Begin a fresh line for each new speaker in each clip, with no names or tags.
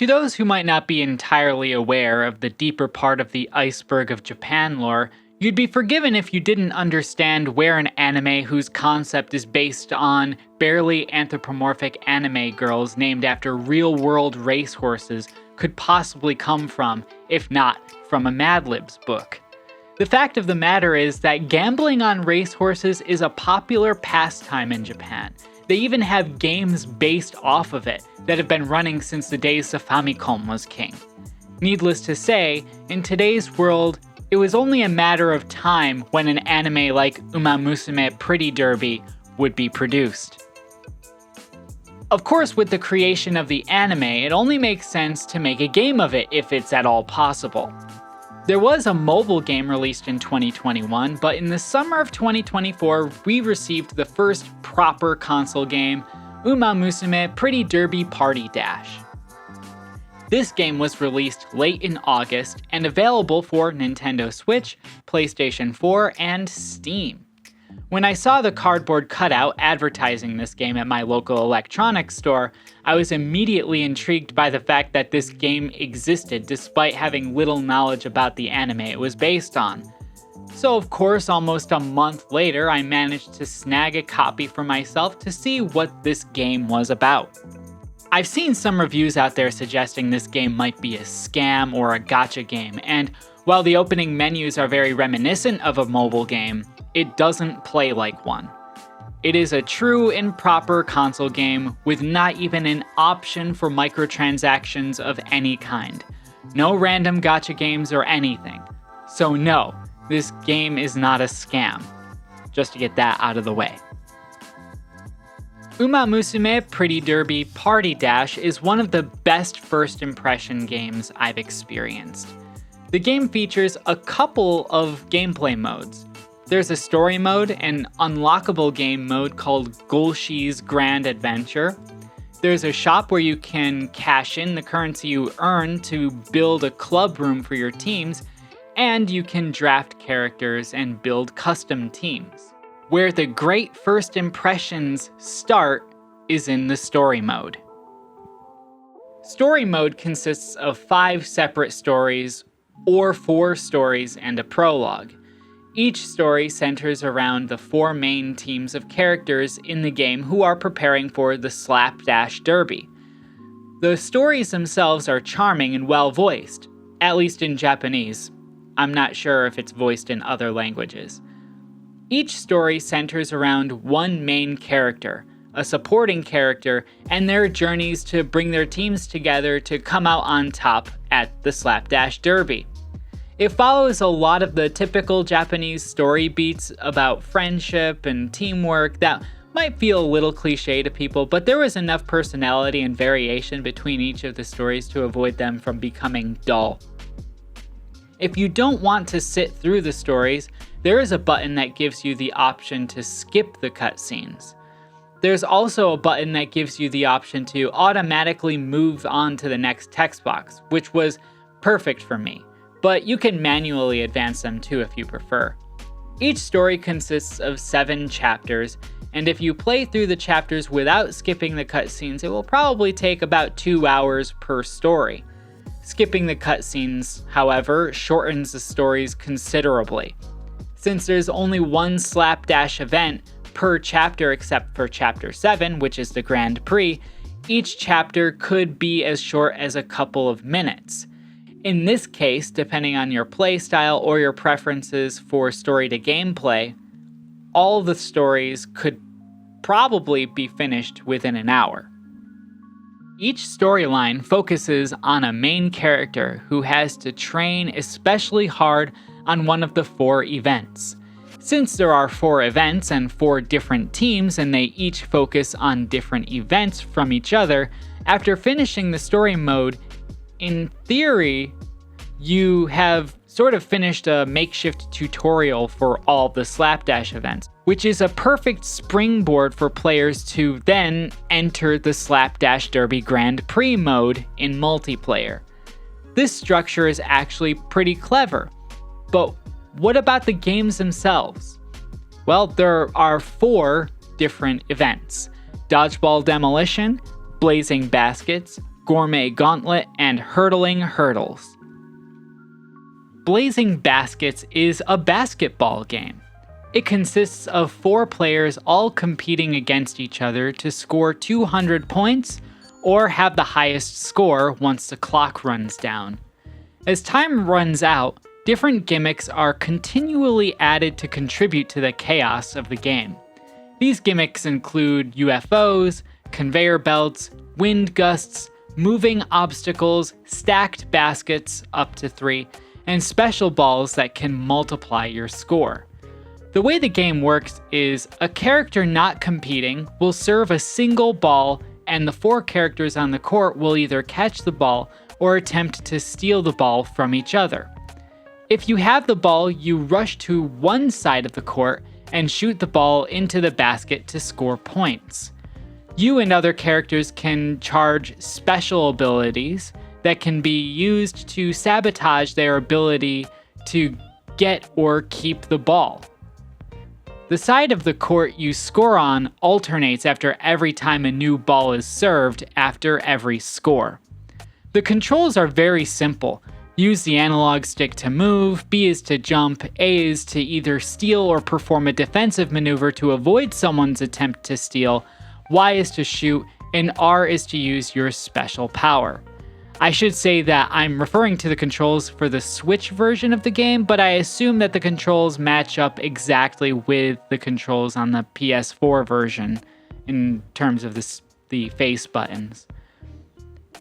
To those who might not be entirely aware of the deeper part of the iceberg of Japan lore, you'd be forgiven if you didn't understand where an anime whose concept is based on barely anthropomorphic anime girls named after real-world racehorses could possibly come from, if not from a Mad Libs book. The fact of the matter is that gambling on racehorses is a popular pastime in Japan. They even have games based off of it that have been running since the days the Famicom was king. Needless to say, in today's world, it was only a matter of time when an anime like Umamusume Pretty Derby would be produced. Of course, with the creation of the anime, it only makes sense to make a game of it if it's at all possible. There was a mobile game released in 2021, but in the summer of 2024, we received the first proper console game, Umamusume Pretty Derby Party Dash. This game was released late in August and available for Nintendo Switch, PlayStation 4, and Steam. When I saw the cardboard cutout advertising this game at my local electronics store, I was immediately intrigued by the fact that this game existed despite having little knowledge about the anime it was based on. So of course, almost a month later, I managed to snag a copy for myself to see what this game was about. I've seen some reviews out there suggesting this game might be a scam or a gacha game, and while the opening menus are very reminiscent of a mobile game, it doesn't play like one. It is a true and proper console game with not even an option for microtransactions of any kind. No random gacha games or anything. So no, this game is not a scam. Just to get that out of the way. Umamusume Pretty Derby Party Dash is one of the best first impression games I've experienced. The game features a couple of gameplay modes. There's a story mode, an unlockable game mode called Gulshi's Grand Adventure. There's a shop where you can cash in the currency you earn to build a club room for your teams, and you can draft characters and build custom teams. Where the great first impressions start is in the story mode. Story mode consists of 5 separate stories, or 4 stories and a prologue. Each story centers around the 4 main teams of characters in the game who are preparing for the Slapdash Derby. The stories themselves are charming and well voiced, at least in Japanese. I'm not sure if it's voiced in other languages. Each story centers around one main character, a supporting character, and their journeys to bring their teams together to come out on top at the Slapdash Derby. It follows a lot of the typical Japanese story beats about friendship and teamwork that might feel a little cliche to people, but there was enough personality and variation between each of the stories to avoid them from becoming dull. If you don't want to sit through the stories, there is a button that gives you the option to skip the cutscenes. There's also a button that gives you the option to automatically move on to the next text box, which was perfect for me. But you can manually advance them too if you prefer. Each story consists of 7 chapters, and if you play through the chapters without skipping the cutscenes, it will probably take about 2 hours per story. Skipping the cutscenes, however, shortens the stories considerably. Since there's only one Slapdash event per chapter except for Chapter 7, which is the Grand Prix, each chapter could be as short as a couple of minutes. In this case, depending on your playstyle or your preferences for story to gameplay, all the stories could probably be finished within an hour. Each storyline focuses on a main character who has to train especially hard on one of the 4 events. Since there are 4 events and 4 different teams and they each focus on different events from each other, after finishing the story mode, in theory, you have sort of finished a makeshift tutorial for all the Slapdash events, which is a perfect springboard for players to then enter the Slapdash Derby Grand Prix mode in multiplayer. This structure is actually pretty clever, but what about the games themselves? Well, there are 4 different events: Dodgeball Demolition, Blazing Baskets, Gourmet Gauntlet, and Hurtling Hurdles. Blazing Baskets is a basketball game. It consists of 4 players all competing against each other to score 200 points or have the highest score once the clock runs down. As time runs out, different gimmicks are continually added to contribute to the chaos of the game. These gimmicks include UFOs, conveyor belts, wind gusts, moving obstacles, stacked baskets up to 3, and special balls that can multiply your score. The way the game works is a character not competing will serve a single ball, and the 4 characters on the court will either catch the ball or attempt to steal the ball from each other. If you have the ball, you rush to one side of the court and shoot the ball into the basket to score points. You and other characters can charge special abilities that can be used to sabotage their ability to get or keep the ball. The side of the court you score on alternates after every time a new ball is served after every score. The controls are very simple. Use the analog stick to move, B is to jump, A is to either steal or perform a defensive maneuver to avoid someone's attempt to steal, Y is to shoot, and R is to use your special power. I should say that I'm referring to the controls for the Switch version of the game, but I assume that the controls match up exactly with the controls on the PS4 version in terms of the face buttons.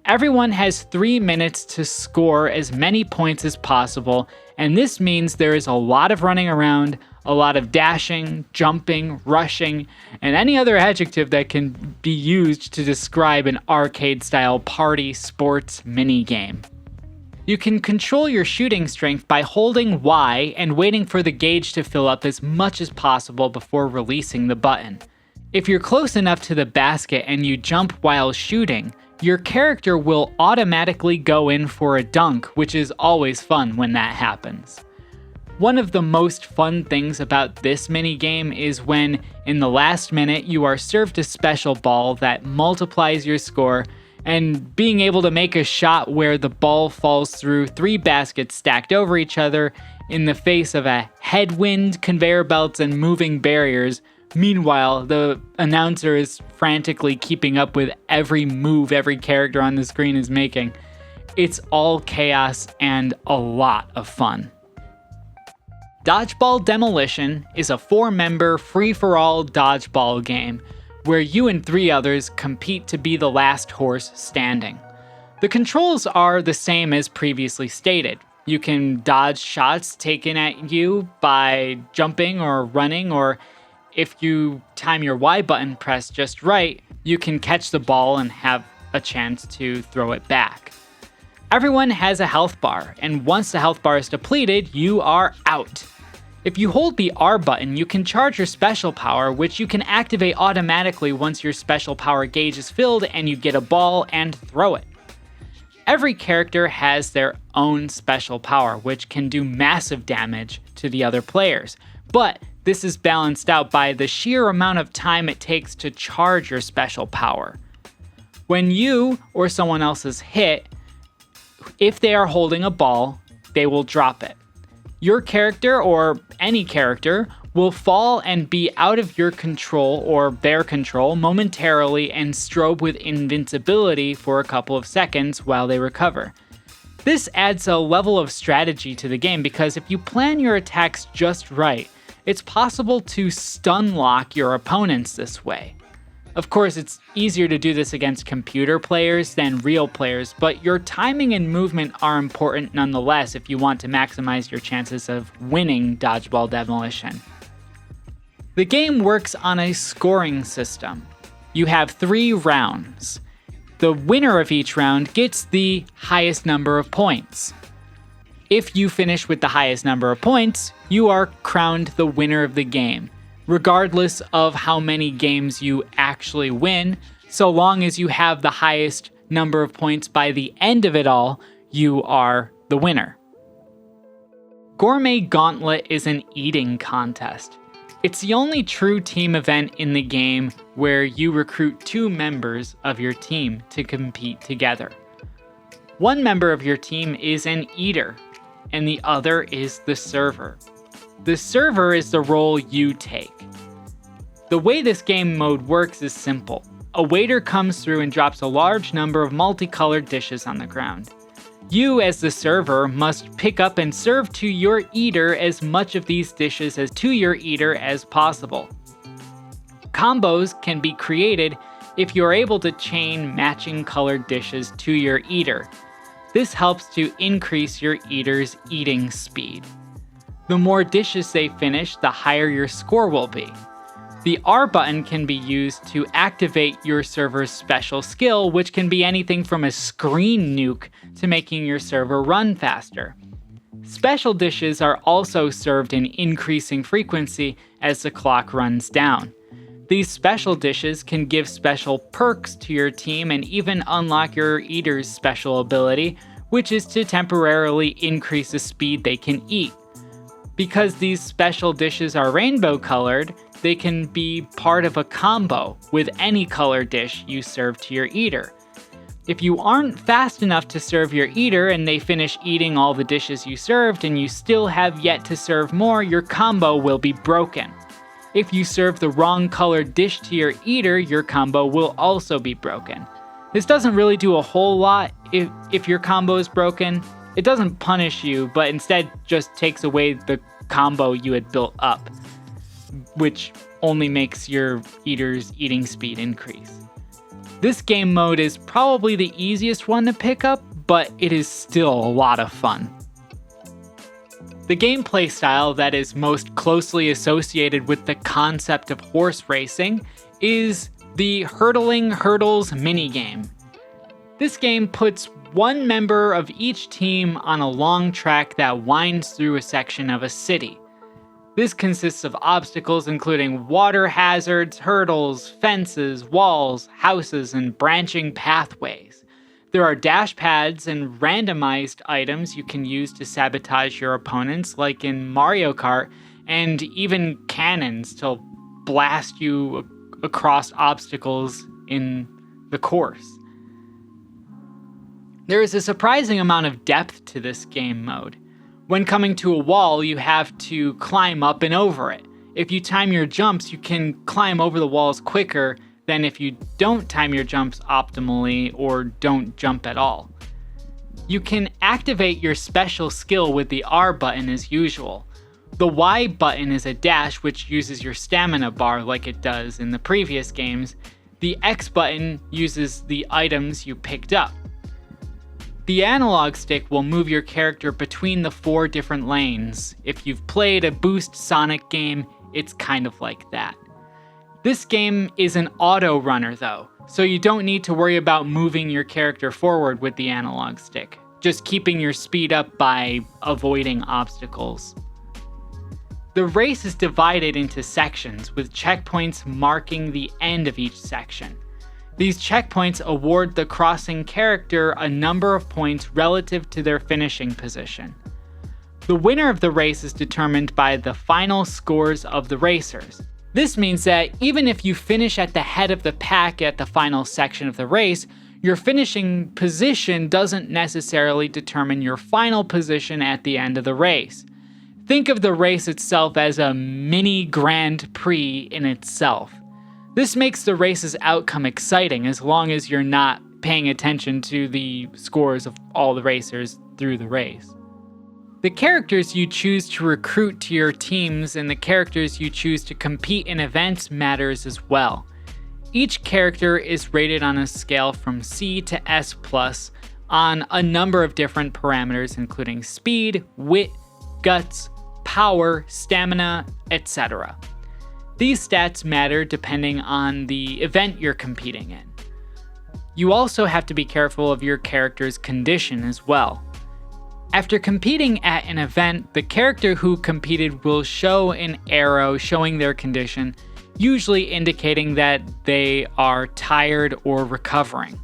Everyone has 3 minutes to score as many points as possible, and this means there is a lot of running around, a lot of dashing, jumping, rushing, and any other adjective that can be used to describe an arcade-style party sports minigame. You can control your shooting strength by holding Y and waiting for the gauge to fill up as much as possible before releasing the button. If you're close enough to the basket and you jump while shooting, your character will automatically go in for a dunk, which is always fun when that happens. One of the most fun things about this minigame is when, in the last minute, you are served a special ball that multiplies your score, and being able to make a shot where the ball falls through 3 baskets stacked over each other in the face of a headwind, conveyor belts, and moving barriers. Meanwhile, the announcer is frantically keeping up with every move every character on the screen is making. It's all chaos and a lot of fun. Dodgeball Demolition is a 4-member free-for-all dodgeball game where you and 3 others compete to be the last horse standing. The controls are the same as previously stated. You can dodge shots taken at you by jumping or running, or if you time your Y button pressed just right, you can catch the ball and have a chance to throw it back. Everyone has a health bar, and once the health bar is depleted, you are out. If you hold the R button, you can charge your special power, which you can activate automatically once your special power gauge is filled and you get a ball and throw it. Every character has their own special power, which can do massive damage to the other players, but this is balanced out by the sheer amount of time it takes to charge your special power. When you or someone else is hit, if they are holding a ball, they will drop it. Your character, or any character, will fall and be out of your control or their control momentarily and strobe with invincibility for a couple of seconds while they recover. This adds a level of strategy to the game because if you plan your attacks just right, it's possible to stun lock your opponents this way. Of course, it's easier to do this against computer players than real players, but your timing and movement are important nonetheless if you want to maximize your chances of winning Dodgeball Demolition. The game works on a scoring system. You have 3 rounds. The winner of each round gets the highest number of points. If you finish with the highest number of points, you are crowned the winner of the game. Regardless of how many games you actually win, so long as you have the highest number of points by the end of it all, you are the winner. Gourmet Gauntlet is an eating contest. It's the only true team event in the game where you recruit 2 members of your team to compete together. One member of your team is an eater, and the other is the server. The server is the role you take. The way this game mode works is simple. A waiter comes through and drops a large number of multicolored dishes on the ground. You, as the server, must pick up and serve to your eater as much of these dishes as to your eater as possible. Combos can be created if you are able to chain matching colored dishes to your eater. This helps to increase your eater's eating speed. The more dishes they finish, the higher your score will be. The R button can be used to activate your server's special skill, which can be anything from a screen nuke to making your server run faster. Special dishes are also served in increasing frequency as the clock runs down. These special dishes can give special perks to your team and even unlock your eater's special ability, which is to temporarily increase the speed they can eat. Because these special dishes are rainbow colored, they can be part of a combo with any color dish you serve to your eater. If you aren't fast enough to serve your eater and they finish eating all the dishes you served and you still have yet to serve more, your combo will be broken. If you serve the wrong colored dish to your eater, your combo will also be broken. This doesn't really do a whole lot if your combo is broken. It doesn't punish you, but instead just takes away the combo you had built up, which only makes your eater's eating speed increase. This game mode is probably the easiest one to pick up, but it is still a lot of fun. The gameplay style that is most closely associated with the concept of horse racing is the Hurtling Hurdles minigame. This game puts one member of each team on a long track that winds through a section of a city. This consists of obstacles including water hazards, hurdles, fences, walls, houses, and branching pathways. There are dash pads and randomized items you can use to sabotage your opponents, like in Mario Kart, and even cannons to blast you across obstacles in the course. There is a surprising amount of depth to this game mode. When coming to a wall, you have to climb up and over it. If you time your jumps, you can climb over the walls quicker than if you don't time your jumps optimally or don't jump at all. You can activate your special skill with the R button as usual. The Y button is a dash which uses your stamina bar like it does in the previous games. The X button uses the items you picked up. The analog stick will move your character between the 4 different lanes. If you've played a Boost Sonic game, it's kind of like that. This game is an auto runner though, so you don't need to worry about moving your character forward with the analog stick, just keeping your speed up by avoiding obstacles. The race is divided into sections with checkpoints marking the end of each section. These checkpoints award the crossing character a number of points relative to their finishing position. The winner of the race is determined by the final scores of the racers. This means that even if you finish at the head of the pack at the final section of the race, your finishing position doesn't necessarily determine your final position at the end of the race. Think of the race itself as a mini Grand Prix in itself. This makes the race's outcome exciting as long as you're not paying attention to the scores of all the racers through the race. The characters you choose to recruit to your teams and the characters you choose to compete in events matters as well. Each character is rated on a scale from C to S+ on a number of different parameters including speed, wit, guts, power, stamina, etc. These stats matter depending on the event you're competing in. You also have to be careful of your character's condition as well. After competing at an event, the character who competed will show an arrow showing their condition, usually indicating that they are tired or recovering.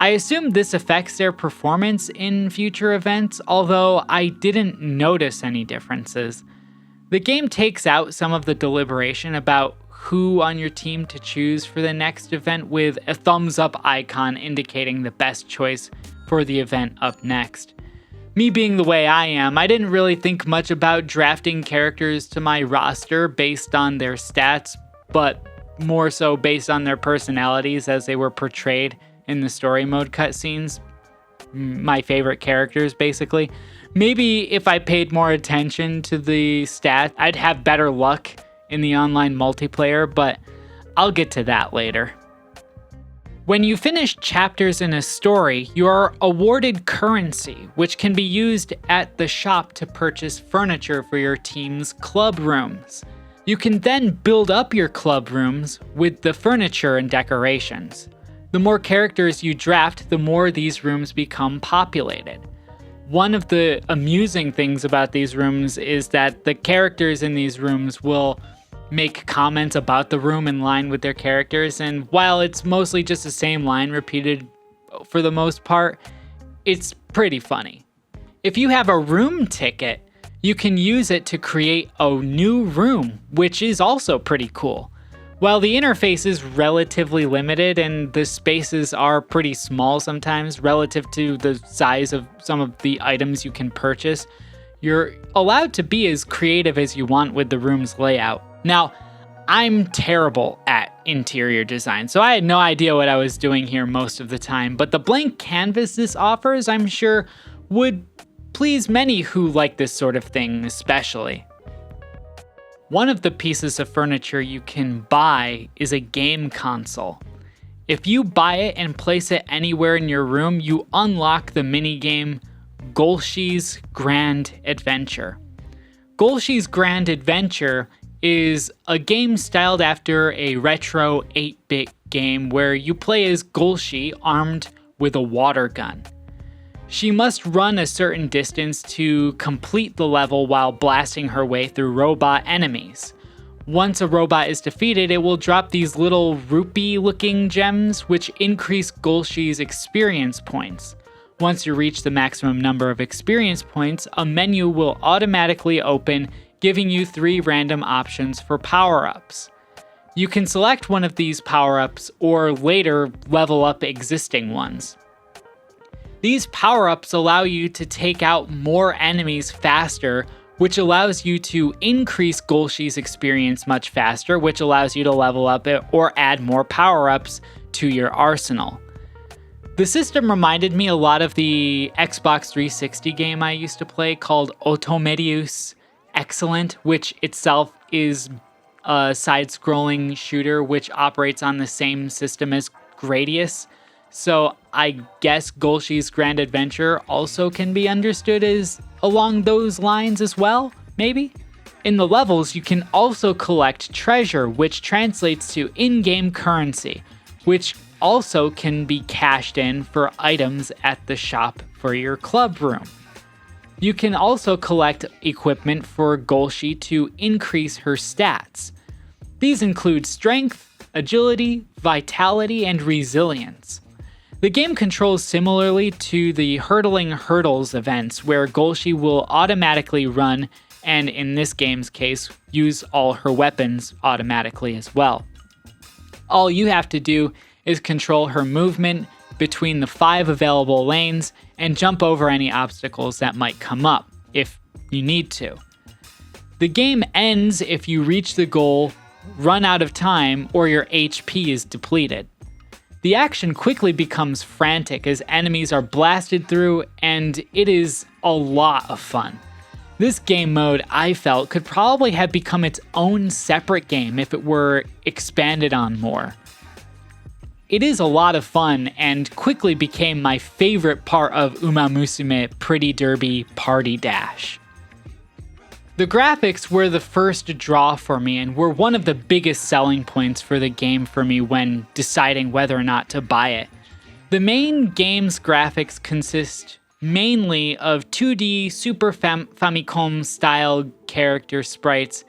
I assume this affects their performance in future events, although I didn't notice any differences. The game takes out some of the deliberation about who on your team to choose for the next event, with a thumbs up icon indicating the best choice for the event up next. Me being the way I am, I didn't really think much about drafting characters to my roster based on their stats, but more so based on their personalities as they were portrayed in the story mode cutscenes. My favorite characters, basically. Maybe if I paid more attention to the stats, I'd have better luck in the online multiplayer, but I'll get to that later. When you finish chapters in a story, you are awarded currency, which can be used at the shop to purchase furniture for your team's club rooms. You can then build up your club rooms with the furniture and decorations. The more characters you draft, the more these rooms become populated. One of the amusing things about these rooms is that the characters in these rooms will make comments about the room in line with their characters, and while it's mostly just the same line repeated for the most part, it's pretty funny. If you have a room ticket, you can use it to create a new room, which is also pretty cool. While the interface is relatively limited and the spaces are pretty small sometimes relative to the size of some of the items you can purchase, you're allowed to be as creative as you want with the room's layout. Now, I'm terrible at interior design, so I had no idea what I was doing here most of the time, but the blank canvas this offers, I'm sure, would please many who like this sort of thing especially. One of the pieces of furniture you can buy is a game console. If you buy it and place it anywhere in your room, you unlock the minigame Golshi's Grand Adventure. Golshi's Grand Adventure is a game styled after a retro 8-bit game where you play as Golshi armed with a water gun. She must run a certain distance to complete the level while blasting her way through robot enemies. Once a robot is defeated, it will drop these little rupee-looking gems which increase Golshi's experience points. Once you reach the maximum number of experience points, a menu will automatically open, giving you 3 random options for power-ups. You can select one of these power-ups or later level up existing ones. These power-ups allow you to take out more enemies faster, which allows you to increase Golshi's experience much faster, which allows you to level up it or add more power-ups to your arsenal. The system reminded me a lot of the Xbox 360 game I used to play called Otomedius Excellent, which itself is a side-scrolling shooter which operates on the same system as Gradius. So I guess Golshi's Grand Adventure also can be understood as along those lines as well, maybe? In the levels, you can also collect treasure, which translates to in-game currency, which also can be cashed in for items at the shop for your club room. You can also collect equipment for Golshi to increase her stats. These include strength, agility, vitality, and resilience. The game controls similarly to the Hurtling Hurdles events, where Golshi will automatically run, and in this game's case, use all her weapons automatically as well. All you have to do is control her movement between the 5 available lanes and jump over any obstacles that might come up, if you need to. The game ends if you reach the goal, run out of time, or your HP is depleted. The action quickly becomes frantic as enemies are blasted through, and it is a lot of fun. This game mode, I felt, could probably have become its own separate game if it were expanded on more. It is a lot of fun and quickly became my favorite part of Umamusume Pretty Derby Party Dash. The graphics were the first draw for me and were one of the biggest selling points for the game for me when deciding whether or not to buy it. The main game's graphics consist mainly of 2D Super Famicom style character sprites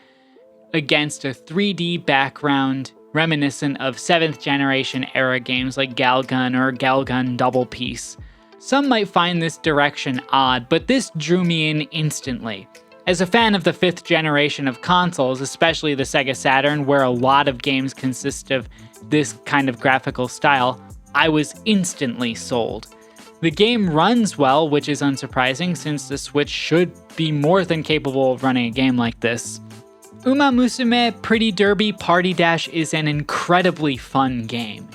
against a 3D background reminiscent of 7th generation era games like Galgun or Galgun Double Piece. Some might find this direction odd, but this drew me in instantly. As a fan of the 5th generation of consoles, especially the Sega Saturn, where a lot of games consist of this kind of graphical style, I was instantly sold. The game runs well, which is unsurprising since the Switch should be more than capable of running a game like this. Umamusume Pretty Derby Party Dash is an incredibly fun game.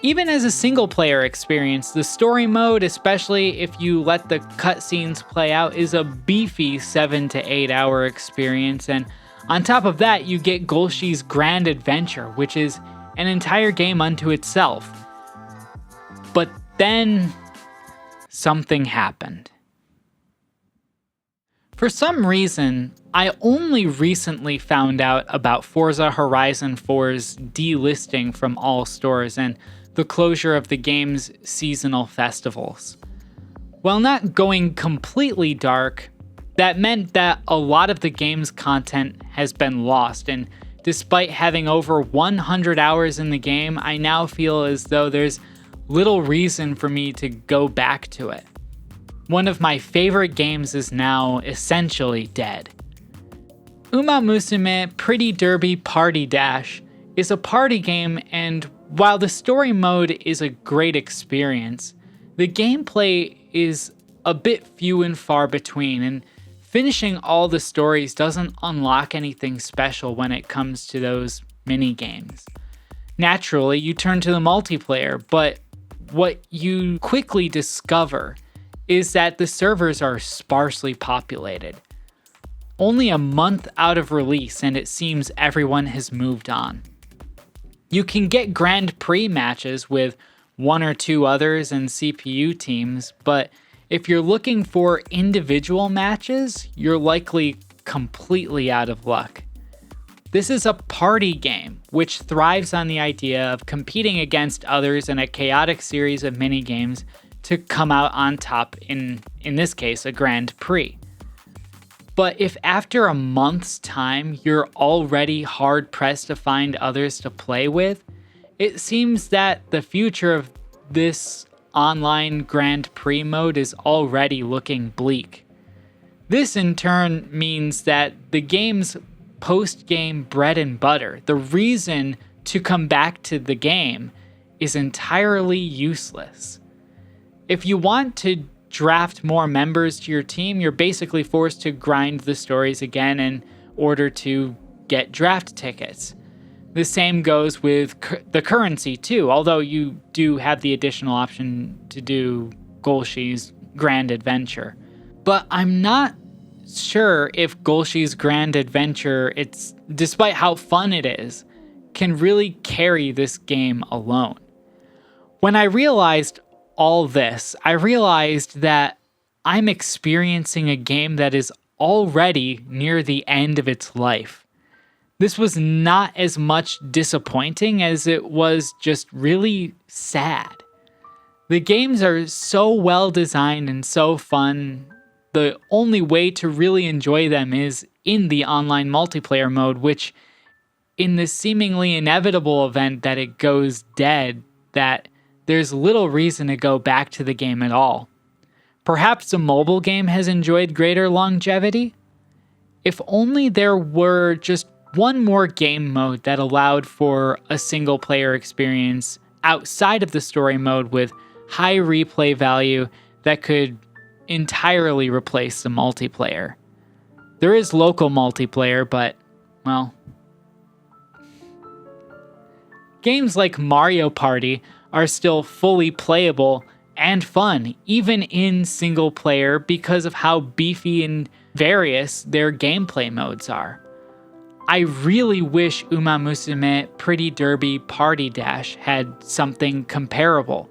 Even as a single-player experience, the story mode, especially if you let the cutscenes play out, is a beefy 7 to 8 hour experience, and on top of that, you get Golshi's Grand Adventure, which is an entire game unto itself. But then, something happened. For some reason, I only recently found out about Forza Horizon 4's delisting from all stores and the closure of the game's seasonal festivals. While not going completely dark, that meant that a lot of the game's content has been lost, and despite having over 100 hours in the game, I now feel as though there's little reason for me to go back to it. One of my favorite games is now essentially dead. Umamusume Pretty Derby Party Dash is a party game, and while the story mode is a great experience, the gameplay is a bit few and far between, and finishing all the stories doesn't unlock anything special when it comes to those mini-games. Naturally, you turn to the multiplayer, but what you quickly discover is that the servers are sparsely populated. Only a month out of release, and it seems everyone has moved on. You can get Grand Prix matches with 1 or 2 others and CPU teams, but if you're looking for individual matches, you're likely completely out of luck. This is a party game, which thrives on the idea of competing against others in a chaotic series of minigames to come out on top in this case, a Grand Prix. But if after a month's time, you're already hard-pressed to find others to play with, it seems that the future of this online Grand Prix mode is already looking bleak. This in turn means that the game's post-game bread and butter, the reason to come back to the game, is entirely useless. If you want to draft more members to your team, you're basically forced to grind the stories again in order to get draft tickets. The same goes with the currency too, although you do have the additional option to do Golshi's Grand Adventure. But I'm not sure if Golshi's Grand Adventure, despite how fun it is, can really carry this game alone. When I realized all this, I realized that I'm experiencing a game that is already near the end of its life. This was not as much disappointing as it was just really sad. The games are so well designed and so fun. The only way to really enjoy them is in the online multiplayer mode, which in the seemingly inevitable event that it goes dead, that there's little reason to go back to the game at all. Perhaps a mobile game has enjoyed greater longevity? If only there were just one more game mode that allowed for a single player experience outside of the story mode with high replay value that could entirely replace the multiplayer. There is local multiplayer, but, well, games like Mario Party are still fully playable and fun, even in single player, because of how beefy and various their gameplay modes are. I really wish Umamusume Pretty Derby Party Dash had something comparable.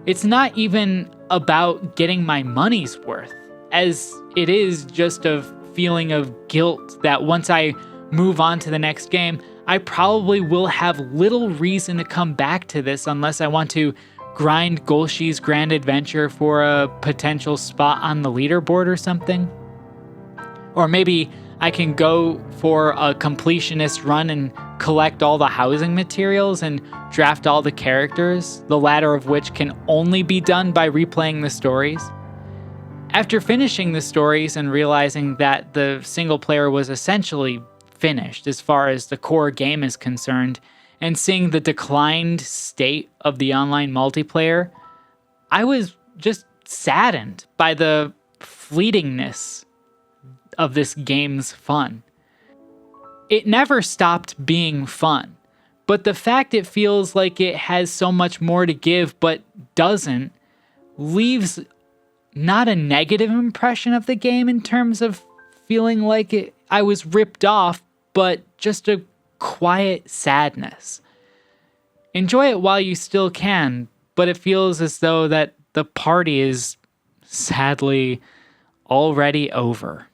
It's not even about getting my money's worth, as it is just a feeling of guilt that once I move on to the next game, I probably will have little reason to come back to this unless I want to grind Golshi's Grand Adventure for a potential spot on the leaderboard or something. Or maybe I can go for a completionist run and collect all the housing materials and draft all the characters, the latter of which can only be done by replaying the stories. After finishing the stories and realizing that the single player was essentially finished as far as the core game is concerned, and seeing the declined state of the online multiplayer, I was just saddened by the fleetingness of this game's fun. It never stopped being fun, but the fact it feels like it has so much more to give but doesn't leaves not a negative impression of the game in terms of feeling like I was ripped off, but just a quiet sadness. Enjoy it while you still can, but it feels as though that the party is sadly already over.